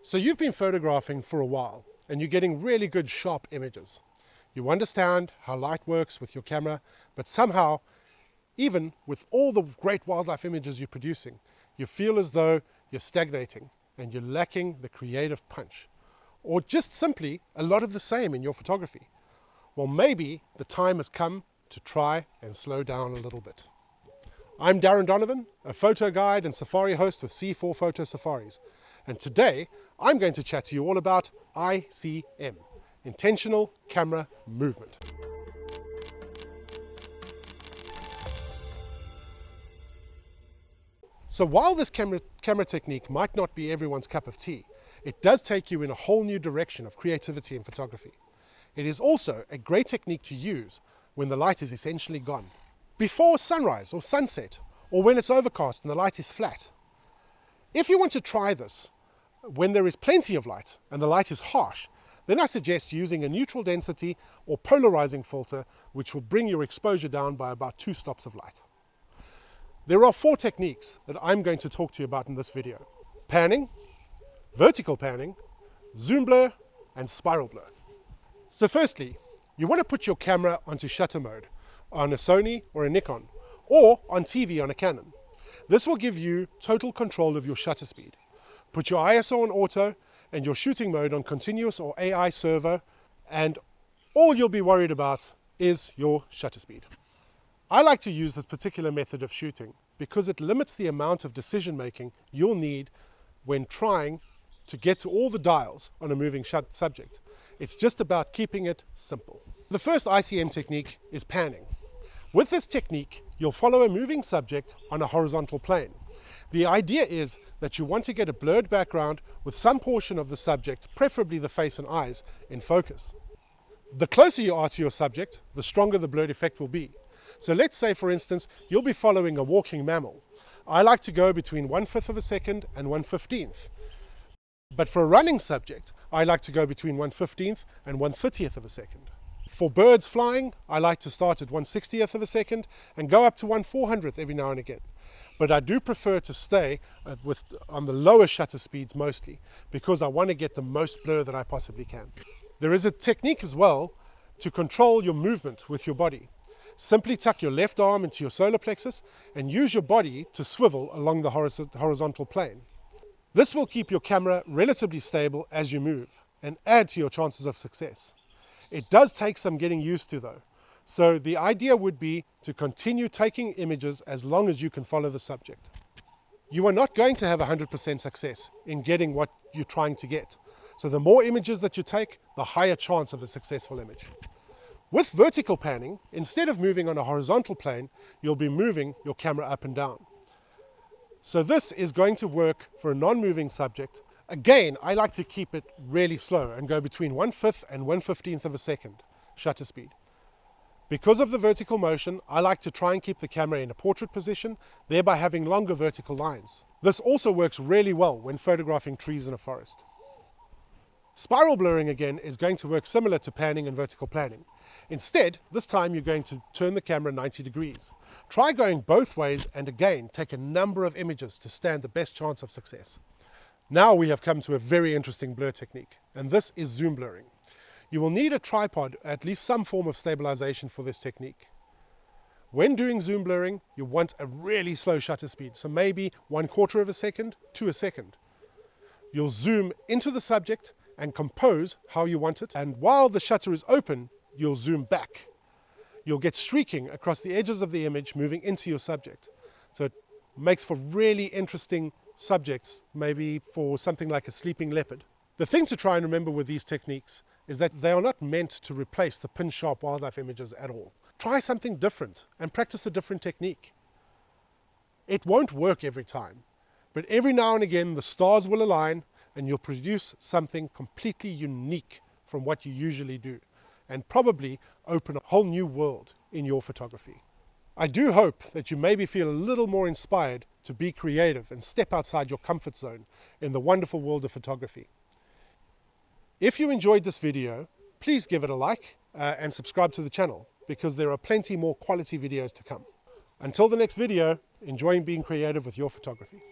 So you've been photographing for a while and you're getting really good sharp images. You understand how light works with your camera, but somehow, even with all the great wildlife images you're producing, you feel as though you're stagnating and you're lacking the creative punch, or just simply a lot of the same in your photography. Well, maybe the time has come to try and slow down a little bit. I'm Darren Donovan, a photo guide and safari host with C4 Photo Safaris. And today, I'm going to chat to you all about ICM, Intentional Camera Movement. So while this camera technique might not be everyone's cup of tea, it does take you in a whole new direction of creativity in photography. It is also a great technique to use when the light is essentially gone. Before sunrise or sunset, or when it's overcast and the light is flat. If you want to try this when there is plenty of light and the light is harsh, then I suggest using a neutral density or polarizing filter, which will bring your exposure down by about 2 stops of light. There are 4 techniques that I'm going to talk to you about in this video: panning, vertical panning, zoom blur, and spiral blur. So firstly, you want to put your camera onto shutter mode on a Sony or a Nikon, or on TV on a Canon. This will give you total control of your shutter speed. Put your ISO on auto and your shooting mode on continuous or AI servo, and all you'll be worried about is your shutter speed. I like to use this particular method of shooting because it limits the amount of decision making you'll need when trying to get to all the dials on a moving subject. It's just about keeping it simple. The first ICM technique is panning. With this technique, you'll follow a moving subject on a horizontal plane. The idea is that you want to get a blurred background with some portion of the subject, preferably the face and eyes, in focus. The closer you are to your subject, the stronger the blurred effect will be. So let's say, for instance, you'll be following a walking mammal. I like to go between 1/5 of a second and 1/15. But for a running subject, I like to go between 1/15 and 1/30 of a second. For birds flying, I like to start at 1/60 of a second and go up to 1/400 every now and again. But I do prefer to stay on the lower shutter speeds mostly, because I want to get the most blur that I possibly can. There is a technique as well to control your movement with your body. Simply tuck your left arm into your solar plexus and use your body to swivel along the horizontal plane. This will keep your camera relatively stable as you move and add to your chances of success. It does take some getting used to though. So the idea would be to continue taking images as long as you can follow the subject. You are not going to have 100% success in getting what you're trying to get. So the more images that you take, the higher chance of a successful image. With vertical panning, instead of moving on a horizontal plane, you'll be moving your camera up and down. So this is going to work for a non-moving subject. Again, I like to keep it really slow and go between 1/5 and 1/15 of a second shutter speed. Because of the vertical motion, I like to try and keep the camera in a portrait position, thereby having longer vertical lines. This also works really well when photographing trees in a forest. Spiral blurring again is going to work similar to panning and vertical panning. Instead, this time you're going to turn the camera 90 degrees. Try going both ways and again take a number of images to stand the best chance of success. Now we have come to a very interesting blur technique, and this is zoom blurring. You will need a tripod, at least some form of stabilization for this technique. When doing zoom blurring, you want a really slow shutter speed, so maybe 1/4 of a second to a second. You'll zoom into the subject and compose how you want it, and while the shutter is open, you'll zoom back. You'll get streaking across the edges of the image moving into your subject. So it makes for really interesting subjects, maybe for something like a sleeping leopard. The thing to try and remember with these techniques is that they are not meant to replace the pin-sharp wildlife images at all. Try something different and practice a different technique. It won't work every time, but every now and again the stars will align and you'll produce something completely unique from what you usually do, and probably open a whole new world in your photography. I do hope that you maybe feel a little more inspired to be creative and step outside your comfort zone in the wonderful world of photography. If you enjoyed this video, please give it a like and subscribe to the channel, because there are plenty more quality videos to come. Until the next video, enjoy being creative with your photography.